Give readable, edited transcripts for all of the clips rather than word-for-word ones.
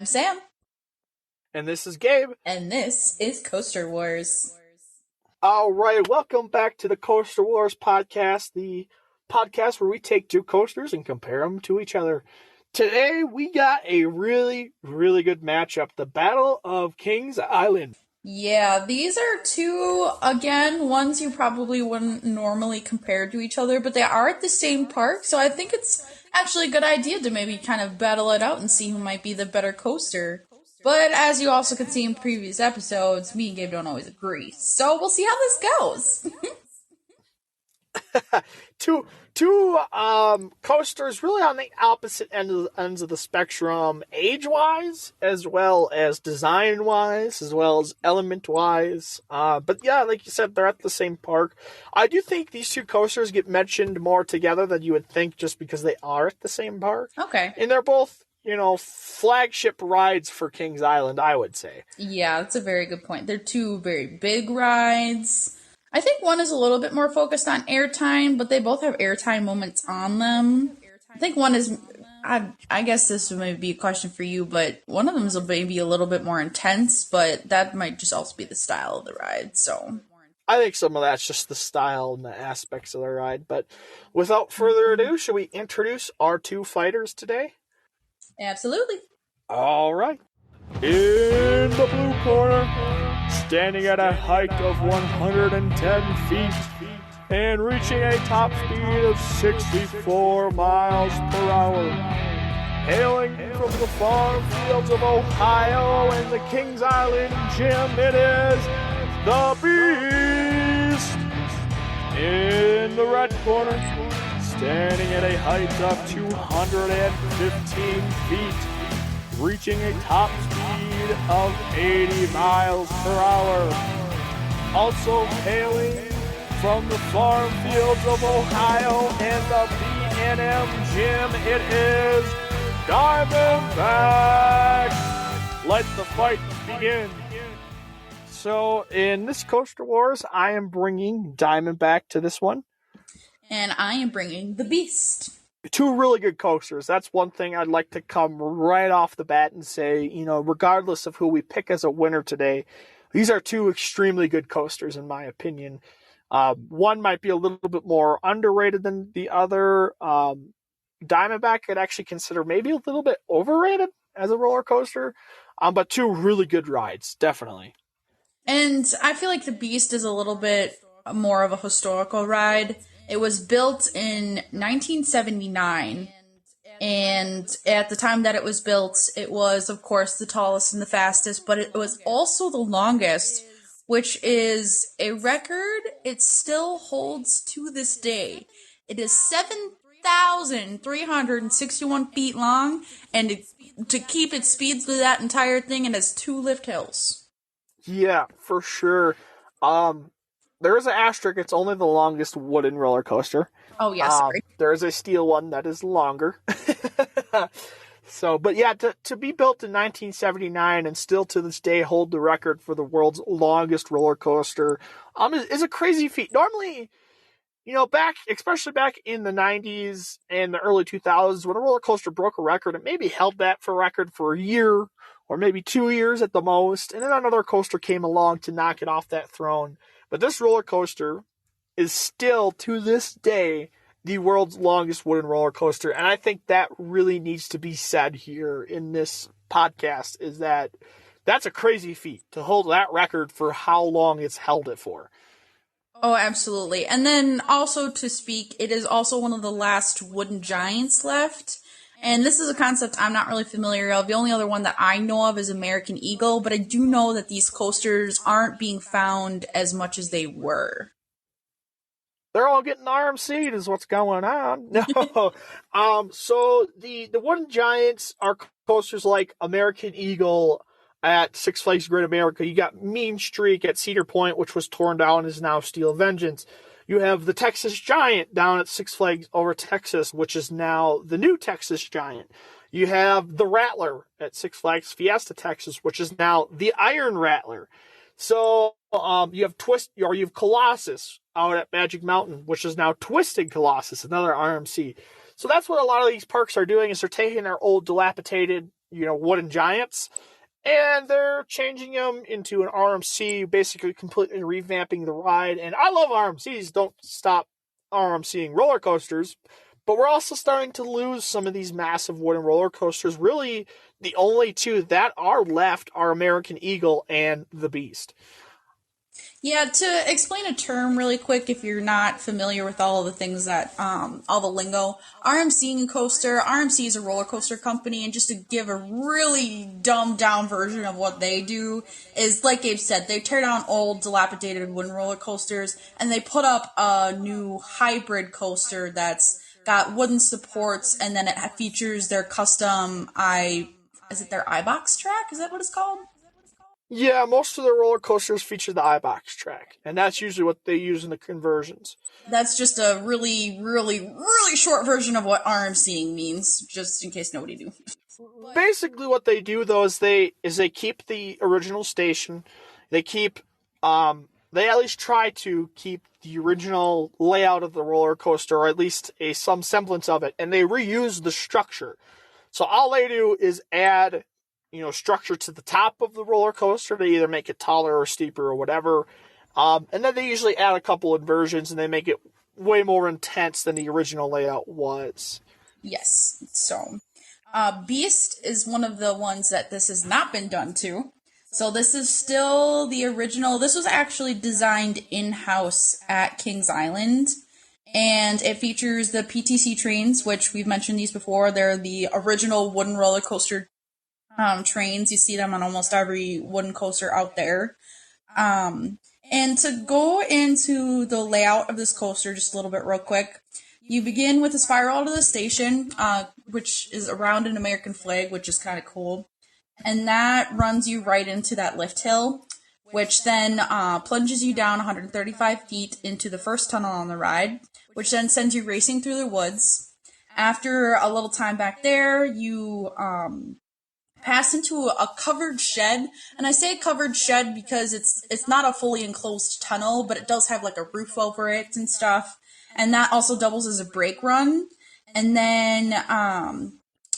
I'm Sam, And this is Gabe. and this is Coaster Wars. All right, welcome back to the Coaster Wars podcast, the podcast where we take two coasters and compare them to each other. Today, we got a really, really good matchup, the Battle of Kings Island. Yeah, these are two, again, ones you probably wouldn't normally compare to each other, but they are at the same park, so I think it's actually a good idea to maybe kind of battle it out and see who might be the better coaster. But as you also can see in previous episodes, me and Gabe don't always agree, so we'll see how this goes. two coasters really on the opposite ends of the spectrum, age-wise, as well as design-wise, as well as element-wise. But yeah, like you said, they're at the same park. I do think these two coasters get mentioned more together than you would think just because they are at the same park. Okay. And they're both, flagship rides for Kings Island, I would say. Yeah, that's a very good point. They're two very big rides. I think one is a little bit more focused on airtime, but they both have airtime moments on them. I think one is, I guess this may be a question for you, but one of them is maybe a little bit more intense, but that might just also be the style of the ride, so. I think some of that's just the style and the aspects of the ride. But without further ado, should we introduce our two fighters today? Absolutely. All right. In the blue corner, standing at a height of 110 feet and reaching a top speed of 64 miles per hour. Hailing from the farm fields of Ohio and the Kings Island Gym, it is the Beast. In the red corner, standing at a height of 215 feet, reaching a top speed of 80 miles per hour. Also hailing from the farm fields of Ohio and the B&M Gym, it is Diamondback. Let the fight begin. So in this Coaster Wars, I am bringing Diamondback to this one. And I am bringing the Beast. Two really good coasters. That's one thing I'd like to come right off the bat and say, regardless of who we pick as a winner today, these are two extremely good coasters in my opinion. One might be a little bit more underrated than the other. Diamondback I'd actually consider maybe a little bit overrated as a roller coaster, but two really good rides, definitely. And I feel like the Beast is a little bit more of a historical ride. It was built in 1979, and at the time that it was built, it was, of course, the tallest and the fastest, but it was also the longest, which is a record it still holds to this day. It is 7,361 feet long, and to keep its speed through that entire thing, it has 2 lift hills. Yeah, for sure. There is an asterisk. It's only the longest wooden roller coaster. Oh, yeah, sorry. There is a steel one that is longer. But yeah, to be built in 1979 and still to this day hold the record for the world's longest roller coaster is a crazy feat. Normally, especially back in the 90s and the early 2000s, when a roller coaster broke a record, it maybe held that for a record for a year or maybe 2 years at the most, and then another coaster came along to knock it off that throne. But this roller coaster is still, to this day, the world's longest wooden roller coaster. And I think that really needs to be said here in this podcast, is that that's a crazy feat to hold that record for how long it's held it for. Oh, absolutely. And then also to speak, it is also one of the last wooden giants left. And this is a concept I'm not really familiar of. The only other one that I know of is American Eagle, but I do know that these coasters aren't being found as much as they were. They're all getting RMC'd is what's going on. No. So the wooden giants are coasters like American Eagle at Six Flags Great America. You got Mean Streak at Cedar Point, which was torn down and is now Steel Vengeance. You have the Texas Giant down at Six Flags Over Texas, which is now the new Texas Giant. You have the Rattler at Six Flags Fiesta Texas, which is now the Iron Rattler. So you have Colossus out at Magic Mountain, which is now Twisted Colossus, another RMC. So that's what a lot of these parks are doing, is they're taking their old dilapidated wooden giants. And they're changing them into an RMC, basically completely revamping the ride. And I love RMCs, don't stop RMCing roller coasters. But we're also starting to lose some of these massive wooden roller coasters. Really, the only two that are left are American Eagle and the Beast. Yeah, to explain a term really quick, if you're not familiar with all of the things that, all the lingo, RMC and coaster, RMC is a roller coaster company, and just to give a really dumbed down version of what they do, is like Gabe said, they tear down old, dilapidated wooden roller coasters, and they put up a new hybrid coaster that's got wooden supports, and then it features their custom is it their iBox track? Is that what it's called? Yeah, most of the roller coasters feature the iBox track, and that's usually what they use in the conversions. That's just a really, really, really short version of what RMCing means, just in case nobody knew. Basically, what they do though is they keep the original station. They keep they at least try to keep the original layout of the roller coaster, or at least some semblance of it, and they reuse the structure. So all they do is add, structure to the top of the roller coaster to either make it taller or steeper or whatever. And then they usually add a couple inversions and they make it way more intense than the original layout was. Yes. So, Beast is one of the ones that this has not been done to. So this is still the original. This was actually designed in-house at Kings Island. And it features the PTC trains, which we've mentioned these before. They're the original wooden roller coaster trains. You see them on almost every wooden coaster out there. And to go into the layout of this coaster just a little bit real quick, you begin with a spiral out of the station, which is around an American flag, which is kind of cool. And that runs you right into that lift hill, which then plunges you down 135 feet into the first tunnel on the ride, which then sends you racing through the woods. After a little time back there, you pass into a covered shed, and I say covered shed because it's not a fully enclosed tunnel, but it does have like a roof over it and stuff, and that also doubles as a brake run. And then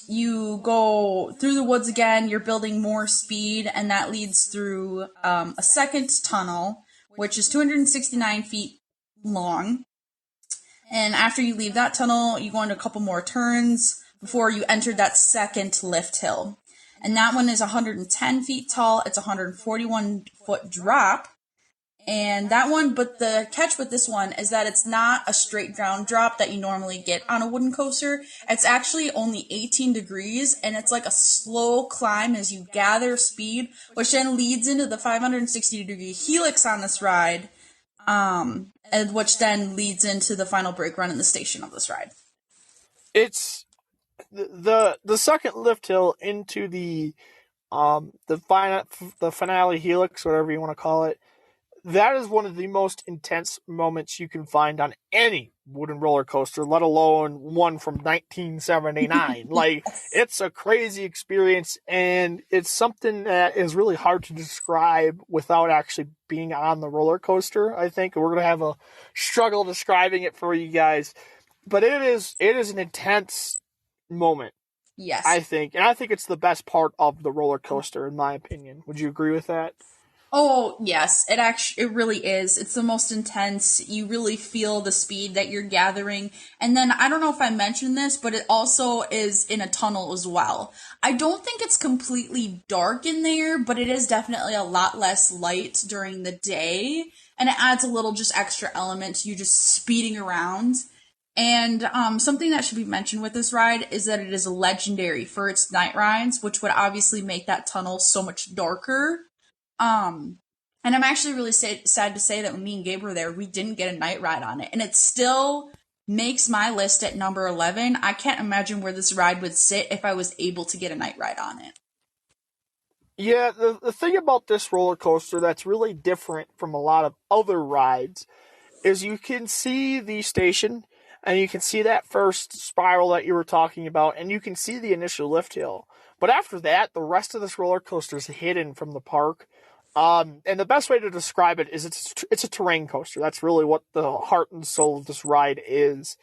you go through the woods again, you're building more speed, and that leads through a second tunnel, which is 269 feet long. And after you leave that tunnel, you go into a couple more turns before you enter that second lift hill. And that one is 110 feet tall. It's a 141 foot drop. And that one, but the catch with this one is that it's not a straight down drop that you normally get on a wooden coaster. It's actually only 18 degrees, and it's like a slow climb as you gather speed, which then leads into the 560-degree helix on this ride, and which then leads into the final brake run in the station of this ride. It's the second lift hill into the finale helix, whatever you want to call it. That is one of the most intense moments you can find on any wooden roller coaster, let alone one from 1979. Like, it's a crazy experience, and it's something that is really hard to describe without actually being on the roller coaster, I think. We're going to have a struggle describing it for you guys. But it is an intense moment. Yes. I think. And I think it's the best part of the roller coaster, in my opinion. Would you agree with that? Oh, yes, it really is. It's the most intense. You really feel the speed that you're gathering. And then, I don't know if I mentioned this, but it also is in a tunnel as well. I don't think it's completely dark in there, but it is definitely a lot less light during the day. And it adds a little just extra element to you just speeding around. And something that should be mentioned with this ride is that it is legendary for its night rides, which would obviously make that tunnel so much darker. And I'm actually really sad to say that when me and Gabe were there, we didn't get a night ride on it. And it still makes my list at number 11. I can't imagine where this ride would sit if I was able to get a night ride on it. Yeah, the thing about this roller coaster that's really different from a lot of other rides is you can see the station, and you can see that first spiral that you were talking about, and you can see the initial lift hill. But after that, the rest of this roller coaster is hidden from the park. And the best way to describe it is it's a terrain coaster. That's really what the heart and soul of this ride is.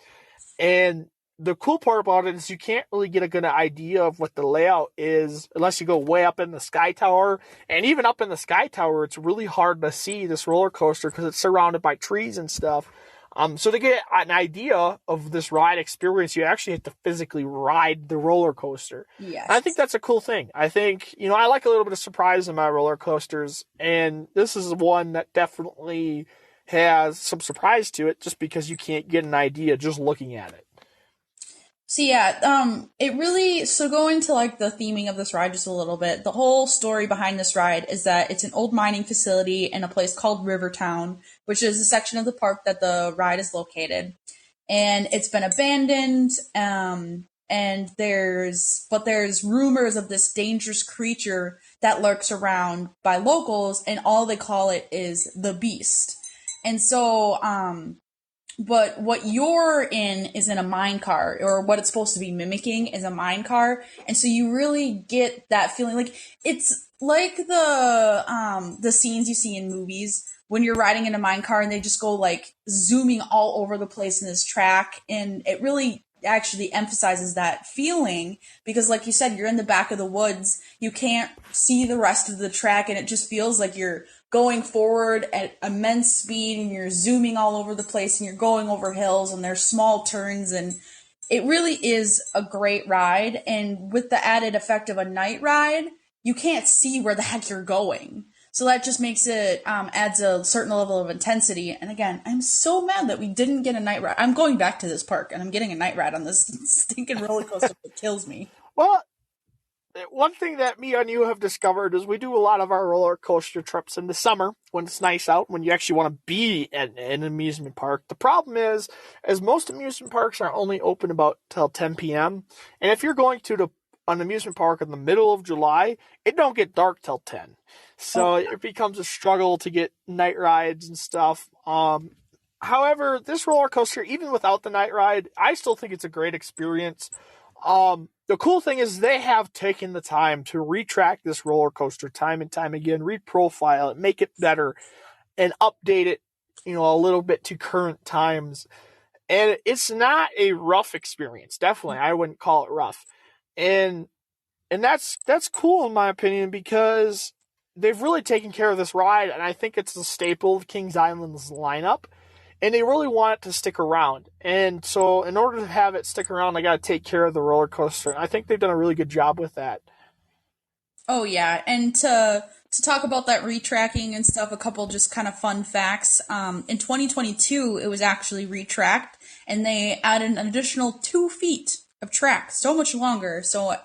And the cool part about it is you can't really get a good idea of what the layout is unless you go way up in the Sky Tower. And even up in the Sky Tower, it's really hard to see this roller coaster because it's surrounded by trees and stuff. So to get an idea of this ride experience, you actually have to physically ride the roller coaster. And I think Yes. that's a cool thing. I think, I like a little bit of surprise in my roller coasters, and this is one that definitely has some surprise to it just because you can't get an idea just looking at it. So yeah, it really, so going to like the theming of this ride just a little bit, the whole story behind this ride is that it's an old mining facility in a place called Rivertown, which is a section of the park that the ride is located. And it's been abandoned, and there's rumors of this dangerous creature that lurks around by locals, and all they call it is the Beast. And so, but what you're in is in a mine car, or what it's supposed to be mimicking is a mine car, and so you really get that feeling. Like, it's like the scenes you see in movies when you're riding in a mine car and they just go like zooming all over the place in this track, and it really actually emphasizes that feeling because, like you said, you're in the back of the woods, you can't see the rest of the track, and it just feels like you're going forward at immense speed, and you're zooming all over the place, and you're going over hills, and there's small turns, and it really is a great ride. And with the added effect of a night ride, you can't see where the heck you're going. So that just makes it, adds a certain level of intensity. And again, I'm so mad that we didn't get a night ride. I'm going back to this park and I'm getting a night ride on this stinking roller coaster that kills me. Well, one thing that me and you have discovered is we do a lot of our roller coaster trips in the summer when it's nice out, when you actually want to be at an amusement park. The problem is most amusement parks are only open about till 10 p.m. And if you're going to an amusement park in the middle of July, it don't get dark till 10. Oh, So it becomes a struggle to get night rides and stuff. However, this roller coaster, even without the night ride, I still think it's a great experience. The cool thing is they have taken the time to retrack this roller coaster time and time again, reprofile it, make it better, and update it, a little bit to current times. And it's not a rough experience. Definitely, I wouldn't call it rough. And that's cool in my opinion because they've really taken care of this ride, and I think it's the staple of Kings Island's lineup. And they really want it to stick around. And so in order to have it stick around, they got to take care of the roller coaster. And I think they've done a really good job with that. oh yeah. And to talk about that retracking and stuff, a couple just kind of fun facts. In 2022, it was actually retracked, and they added an additional 2 feet of track, so much longer. So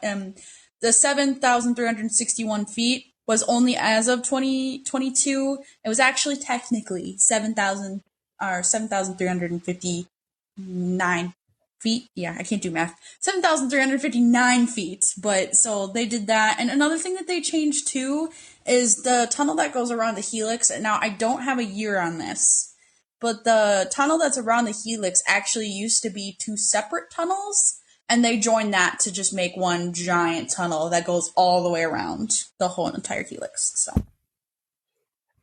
the 7,361 feet was only as of 2022. It was actually technically 7,000 or 7,359 feet. Yeah, I can't do math. 7,359 feet. But so they did that. And another thing that they changed too is the tunnel that goes around the helix. And now I don't have a year on this, but the tunnel that's around the helix actually used to be two separate tunnels. And they joined that to just make one giant tunnel that goes all the way around the whole entire helix. So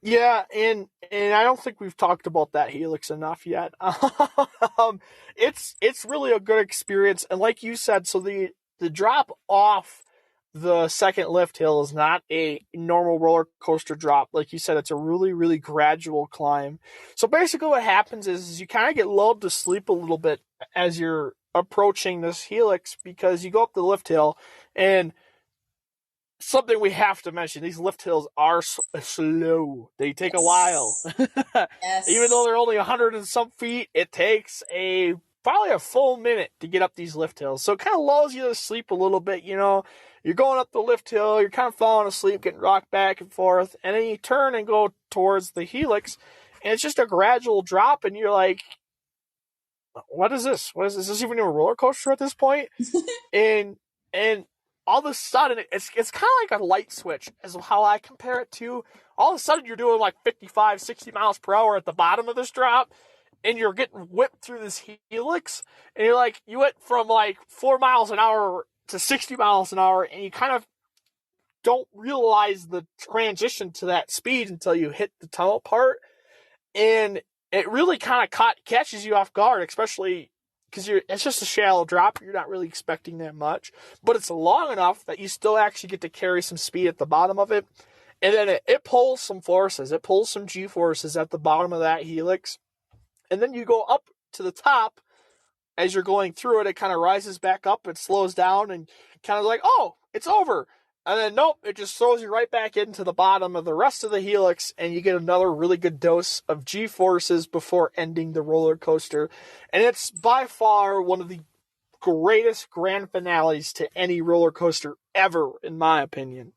Yeah, and I don't think we've talked about that Helix enough yet. It's really a good experience, and like you said, so the drop off the second lift hill is not a normal roller coaster drop. Like you said, it's a really, really gradual climb. So basically what happens is you kind of get lulled to sleep a little bit as you're approaching this helix because you go up the lift hill, and something we have to mention, these lift hills are slow. They take a while. yes, Even though yes. they're only 100 and some feet, it takes probably a full minute to get up these lift hills. So it kind of lulls you to sleep a little bit, You're going up the lift hill, you're kind of falling asleep, getting rocked back and forth, and then you turn and go towards the helix, and it's just a gradual drop, and you're like, what is this? What is this? Is this even a roller coaster at this point? And all of a sudden, it's kind of like a light switch, is how I compare it to. All of a sudden, you're doing like 55, 60 miles per hour at the bottom of this drop, and you're getting whipped through this helix, and you're like, you went from like 4 miles an hour to 60 miles an hour, and you kind of don't realize the transition to that speed until you hit the tunnel part, and it really kind of catches you off guard, especially because it's just a shallow drop. You're not really expecting that much, but it's long enough that you still actually get to carry some speed at the bottom of it. And then it pulls some forces. It pulls some G-forces at the bottom of that helix. And then you go up to the top. As you're going through it, it kind of rises back up. It slows down and kind of like, oh, it's over. And then, nope, it just throws you right back into the bottom of the rest of the helix, and you get another really good dose of G-forces before ending the roller coaster. And it's by far one of the greatest grand finales to any roller coaster ever, in my opinion.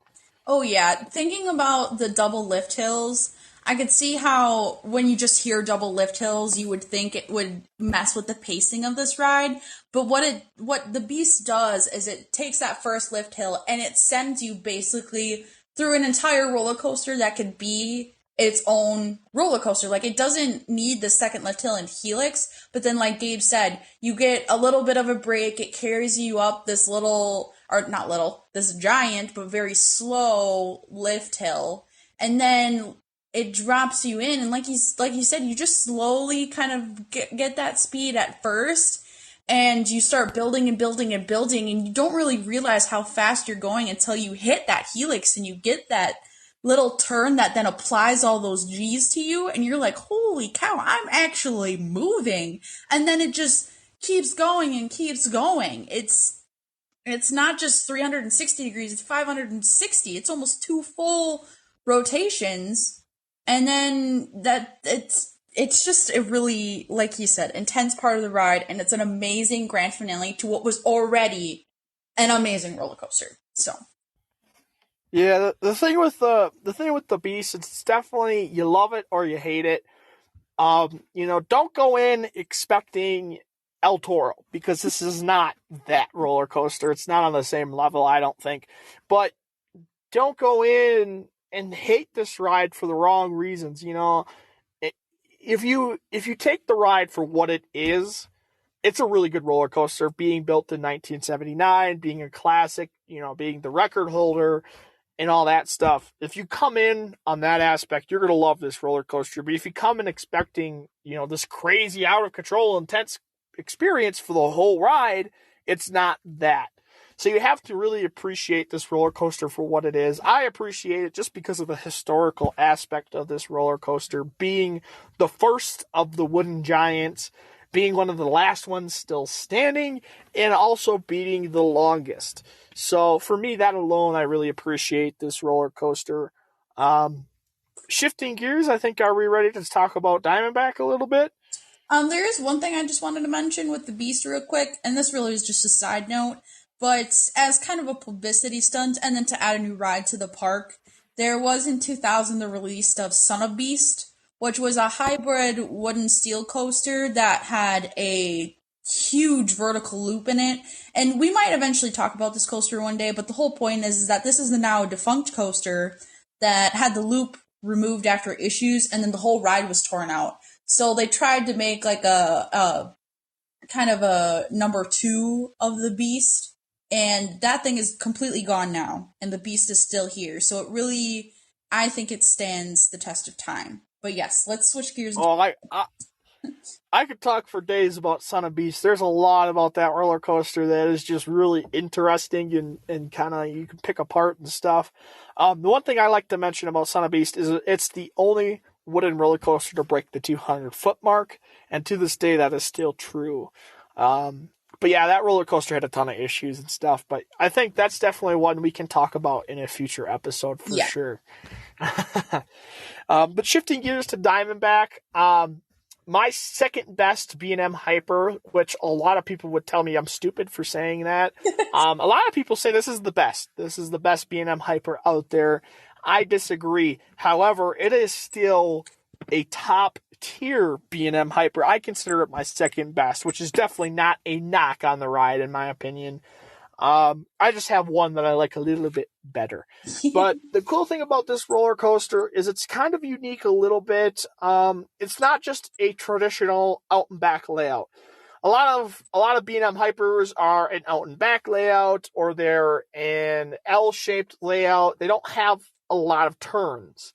Oh yeah, thinking about the double lift hills, I could see how when you just hear double lift hills, you would think it would mess with the pacing of this ride. But what the Beast does is it takes that first lift hill and it sends you basically through an entire roller coaster that could be its own roller coaster. Like it doesn't need the second lift hill and helix, but then like Gabe said, you get a little bit of a break. It carries you up this little, or not little, this giant but very slow lift hill, and then it drops you in. And like you said, you just slowly kind of get that speed at first, and you start building and building and building, and you don't really realize how fast you're going until you hit that helix and you get that little turn that then applies all those G's to you, and you're like, holy cow, I'm actually moving. And then it just keeps going and keeps going. It's not just 360 degrees, it's 560. It's almost two full rotations. And then it's just a really, like you said, intense part of the ride, and it's an amazing grand finale to what was already an amazing roller coaster. So Yeah, the thing with the Beast, it's definitely you love it or you hate it. Don't go in expecting El Toro, because this is not that roller coaster. It's not on the same level, I don't think. But don't go in and hate this ride for the wrong reasons. If you take the ride for what it is, it's a really good roller coaster, being built in 1979, being a classic, being the record holder and all that stuff. If you come in on that aspect, you're going to love this roller coaster. But if you come in expecting, this crazy, out of control, intense experience for the whole ride, it's not that. So you have to really appreciate this roller coaster for what it is. I appreciate it just because of the historical aspect of this roller coaster, being the first of the wooden giants, being one of the last ones still standing, and also being the longest. So for me, that alone, I really appreciate this roller coaster. Shifting gears, I think, are we ready to talk about Diamondback a little bit? there is one thing I just wanted to mention with the Beast real quick, and this really is just a side note, but as kind of a publicity stunt, and then to add a new ride to the park, there was in 2000 the release of Son of Beast, which was a hybrid wooden steel coaster that had a huge vertical loop in it. And we might eventually talk about this coaster one day, but the whole point is that this is the now defunct coaster that had the loop removed after issues, and then the whole ride was torn out. So they tried to make like a kind of a number two of the Beast, and that thing is completely gone now, and the Beast is still here. So it really, I think it stands the test of time. But yes, let's switch gears. Oh, I could talk for days about Son of Beast. There's a lot about that roller coaster that is just really interesting and kind of you can pick apart and stuff. The one thing I like to mention about Son of Beast is it's the only wooden roller coaster to break the 200-foot mark, and to this day that is still true. But yeah, that roller coaster had a ton of issues and stuff, but I think that's definitely one we can talk about in a future episode for sure. But shifting gears to Diamondback, my second best B&M Hyper, which a lot of people would tell me I'm stupid for saying that. A lot of people say this is the best. This is the best B&M Hyper out there. I disagree. However, it is still a top tier B&M Hyper. I consider it my second best, which is definitely not a knock on the ride in my opinion. I just have one that I like a little bit better. But the cool thing about this roller coaster is it's kind of unique a little bit. It's not just a traditional out and back layout. A lot of B&M Hypers are an out and back layout, or they're an L-shaped layout. They don't have a lot of turns,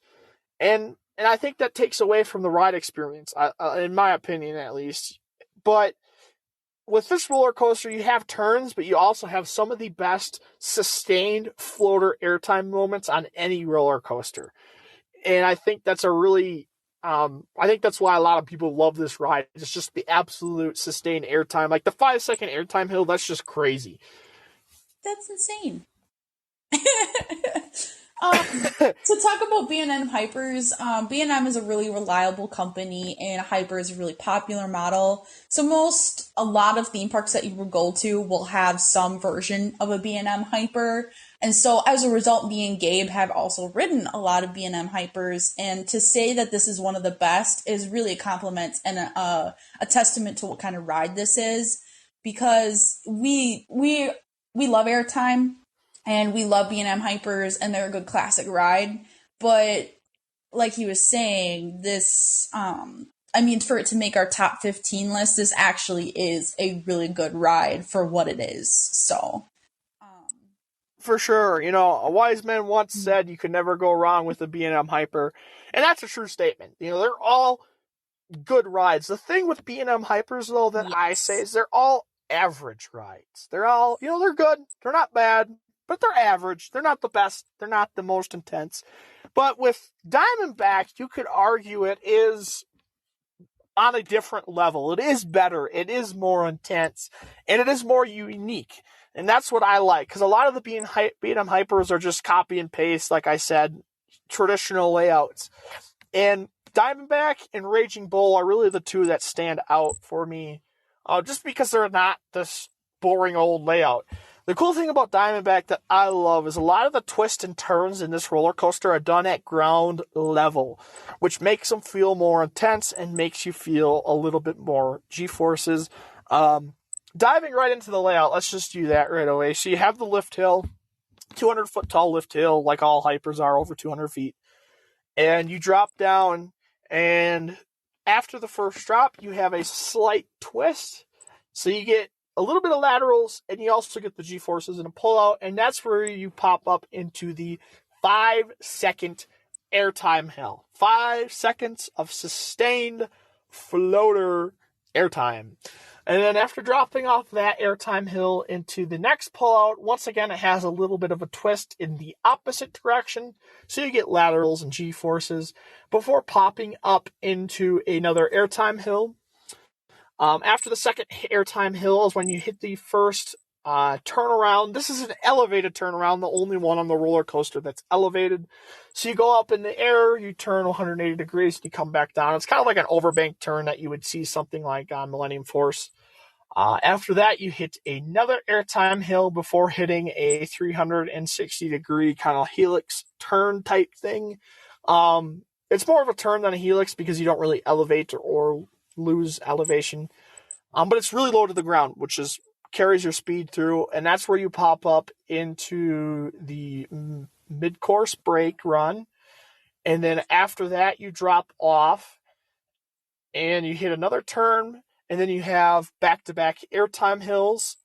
and I think that takes away from the ride experience, in my opinion at least. But with this roller coaster, you have turns, but you also have some of the best sustained floater airtime moments on any roller coaster. And I think that's a really, I think that's why a lot of people love this ride. It's just the absolute sustained airtime. Like the 5 second airtime hill, that's just crazy. That's insane. To talk about B&M Hypers, B&M is a really reliable company, and Hyper is a really popular model. So a lot of theme parks that you will go to will have some version of a B&M Hyper. And so as a result, me and Gabe have also ridden a lot of B&M Hypers. And to say that this is one of the best is really a compliment and a testament to what kind of ride this is, because we love airtime and we love B&M Hypers, and they're a good classic ride. But like he was saying, this, I mean, for it to make our top 15 list, this actually is a really good ride for what it is. So, For sure. You know, a wise man once said you could never go wrong with a B&M Hyper. And that's a true statement. You know, they're all good rides. The thing with B&M Hypers, though, that I say yes. is they're all average rides. They're all, you know, they're good. They're not bad, but they're average. They're not the best. They're not the most intense. But with Diamondback, you could argue it is on a different level. It is better. It is more intense. And it is more unique. And that's what I like. Because a lot of the B&M Hypers are just copy and paste, like I said, traditional layouts. And Diamondback and Raging Bull are really the two that stand out for me, just because they're not this boring old layout. The cool thing about Diamondback that I love is a lot of the twists and turns in this roller coaster are done at ground level, which makes them feel more intense and makes you feel a little bit more G-forces. Diving right into the layout, let's just do that right away. So you have the lift hill, 200-foot tall lift hill, like all hypers are, over 200 feet. And you drop down, and after the first drop, you have a slight twist. So you get a little bit of laterals, and you also get the G-forces and a pullout, and that's where you pop up into the 5-second airtime hill. 5 seconds of sustained floater airtime. And then after dropping off that airtime hill into the next pullout, once again, it has a little bit of a twist in the opposite direction. So you get laterals and G-forces before popping up into another airtime hill. After the second airtime hill is when you hit the first turnaround. This is an elevated turnaround, the only one on the roller coaster that's elevated. So you go up in the air, you turn 180 degrees, and you come back down. It's kind of like an overbank turn that you would see something like on Millennium Force. After that, you hit another airtime hill before hitting a 360-degree kind of helix turn type thing. It's more of a turn than a helix because you don't really elevate or lose elevation. But it's really low to the ground, which carries your speed through, and that's where you pop up into the mid-course brake run. And then after that, you drop off and you hit another turn, and then you have back-to-back airtime hills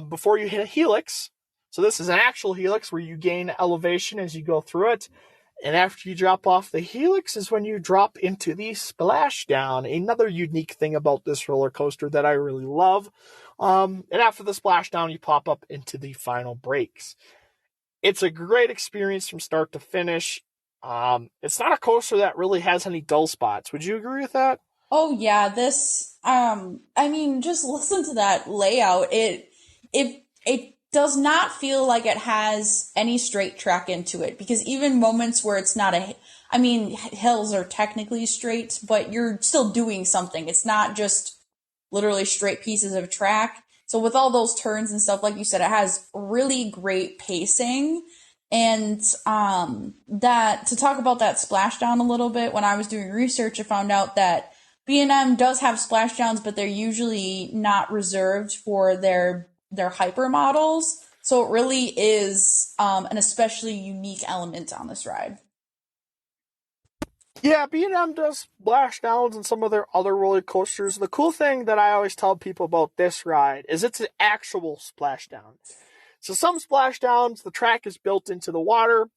before you hit a helix. So this is an actual helix where you gain elevation as you go through it. And after you drop off the helix is when you drop into the splashdown. Another unique thing about this roller coaster that I really love. And after the splashdown, you pop up into the final brakes. It's a great experience from start to finish. It's not a coaster that really has any dull spots. Would you agree with that? Oh yeah, this I mean, just listen to that layout. It does not feel like it has any straight track into it, because even moments where it's not I mean, hills are technically straight, but you're still doing something. It's not just literally straight pieces of track. So with all those turns and stuff, like you said, it has really great pacing. And that, to talk about that splashdown a little bit, when I was doing research, I found out that B&M does have splashdowns, but they're usually not reserved for their hyper models. So it really is an especially unique element on this ride. Yeah, B&M does splashdowns and some of their other roller coasters. The cool thing that I always tell people about this ride is it's an actual splashdown. So some splashdowns, the track is built into the water,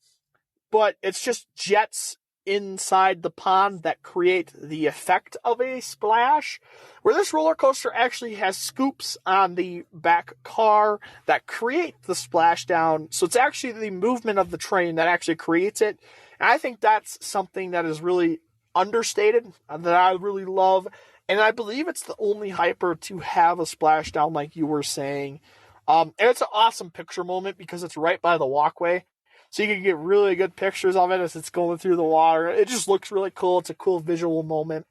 but it's just jets inside the pond that create the effect of a splash, where this roller coaster actually has scoops on the back car that create the splashdown. So it's actually the movement of the train that actually creates it. And I think that's something that is really understated, that I really love. And I believe it's the only hyper to have a splashdown, like you were saying. And it's an awesome picture moment because it's right by the walkway. So you can get really good pictures of it as it's going through the water. It just looks really cool. It's a cool visual moment.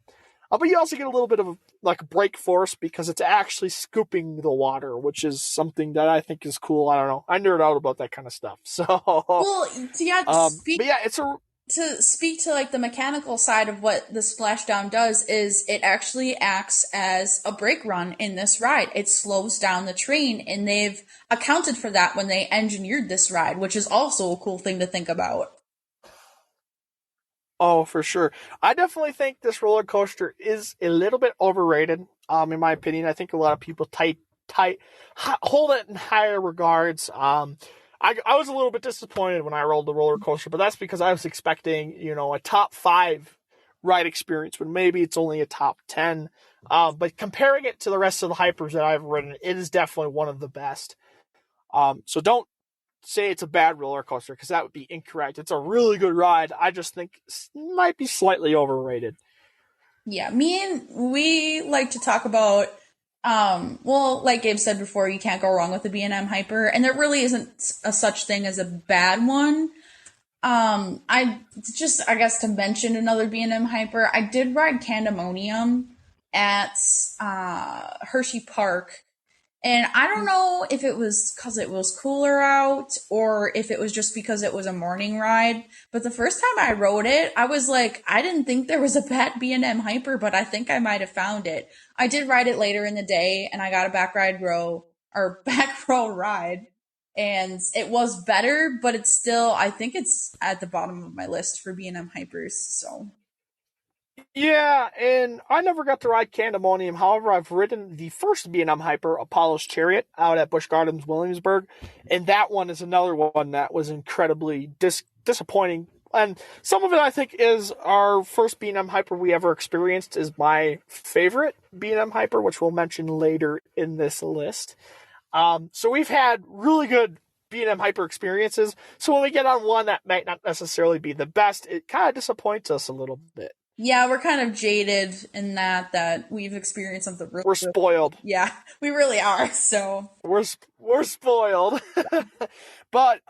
But you also get a little bit of like brake force because it's actually scooping the water, which is something that I think is cool. I don't know. I nerd out about that kind of stuff. So, Well, yeah, but yeah, it's a to speak to like the mechanical side of what the splashdown does is it actually acts as a brake run in this ride. It slows down the train, and they've accounted for that when they engineered this ride, which is also a cool thing to think about. Oh, for sure. I definitely think this roller coaster is a little bit overrated. In my opinion, I think a lot of people hold it in higher regards. I was a little bit disappointed when I rolled the roller coaster, but that's because I was expecting, a top 5 ride experience when maybe it's only a top 10. But comparing it to the rest of the hypers that I've ridden, it is definitely one of the best. So don't say it's a bad roller coaster because that would be incorrect. It's a really good ride. I just think it might be slightly overrated. Yeah, we like to talk about well, like Gabe said before, you can't go wrong with the B&M Hyper, and there really isn't a such thing as a bad one. I guess to mention another B&M Hyper, I did ride Candemonium at Hershey Park, and I don't know if it was because it was cooler out or if it was just because it was a morning ride. But the first time I rode it, I was like, I didn't think there was a bad B&M Hyper, but I think I might have found it. I did ride it later in the day, and I got a back row ride, and it was better, but it's still, I think it's at the bottom of my list for B&M Hypers. So Yeah, and I never got to ride Candemonium. However, I've ridden the first B&M Hyper, Apollo's Chariot, out at Busch Gardens, Williamsburg, and that one is another one that was incredibly disappointing. And some of it, I think, is our first B&M Hyper we ever experienced is my favorite B&M Hyper, which we'll mention later in this list. So we've had really good B&M Hyper experiences. So when we get on one that might not necessarily be the best, it kind of disappoints us a little bit. yeah, we're kind of jaded in that we've experienced something really We're good. spoiled. Yeah, we really are. So We're spoiled. But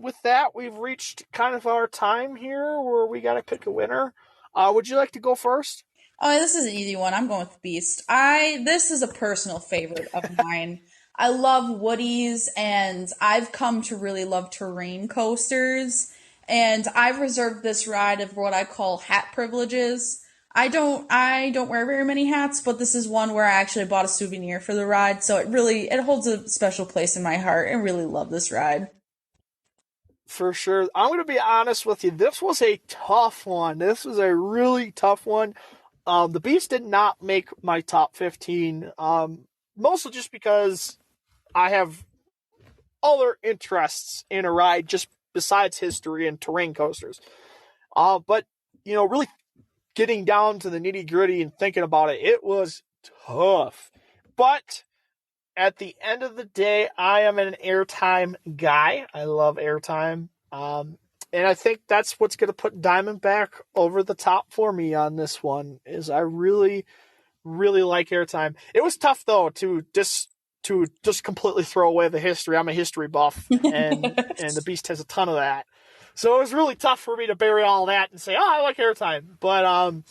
with that, we've reached kind of our time here where we got to pick a winner. Would you like to go first? oh, this is an easy one. I'm going with Beast. This is a personal favorite of mine. I love Woodies, and I've come to really love terrain coasters. And I've reserved this ride of what I call hat privileges. I don't wear very many hats, but this is one where I actually bought a souvenir for the ride, so it holds a special place in my heart. I really love this ride. For sure. I'm going to be honest with you. This was a tough one. This was a really tough one. The Beast did not make my top 15, mostly just because I have other interests in a ride just besides history and terrain coasters. But, really getting down to the nitty gritty and thinking about it, it was tough. But at the end of the day, I am an airtime guy. I love airtime. And I think that's what's going to put Diamondback over the top for me on this one is I really, really like airtime. It was tough though to just completely throw away the history. I'm a history buff and the Beast has a ton of that. So it was really tough for me to bury all that and say, oh, I like airtime. But I'm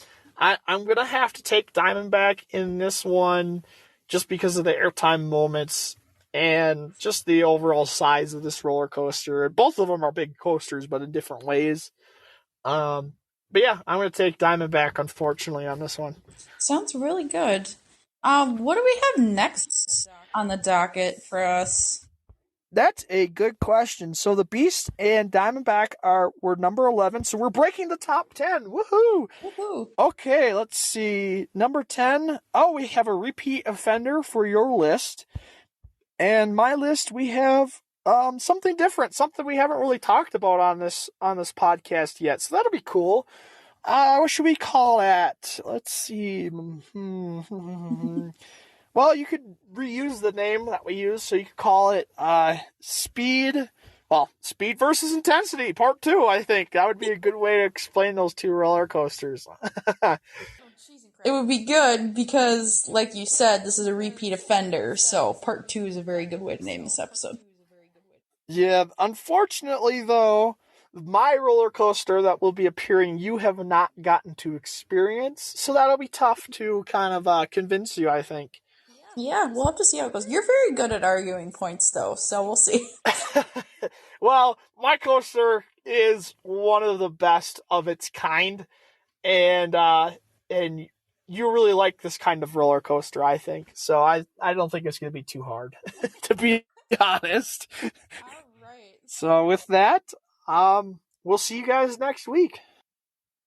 going to have to take Diamondback in this one just because of the airtime moments and just the overall size of this roller coaster. Both of them are big coasters, but in different ways. But yeah, I'm going to take Diamondback, unfortunately, on this one. Sounds really good. What do we have next on the docket for us? That's a good question. So the Beast and Diamondback were number 11. So we're breaking the top 10. Woohoo! Woohoo! Okay, let's see. Number 10. Oh, we have a repeat offender for your list. And my list, we have something different, something we haven't really talked about on this podcast yet. So that'll be cool. What should we call that? Let's see. Well, you could reuse the name that we use, so you could call it Speed. Well, Speed versus Intensity, Part 2, I think. That would be a good way to explain those two roller coasters. It would be good because, like you said, this is a repeat offender, so part two is a very good way to name this episode. Yeah, unfortunately, though, my roller coaster that will be appearing, you have not gotten to experience, so that'll be tough to kind of convince you, I think. Yeah, we'll have to see how it goes. You're very good at arguing points, though, so we'll see. Well, my coaster is one of the best of its kind, and you really like this kind of roller coaster, I think. So I don't think it's going to be too hard, to be honest. All right. So with that, we'll see you guys next week.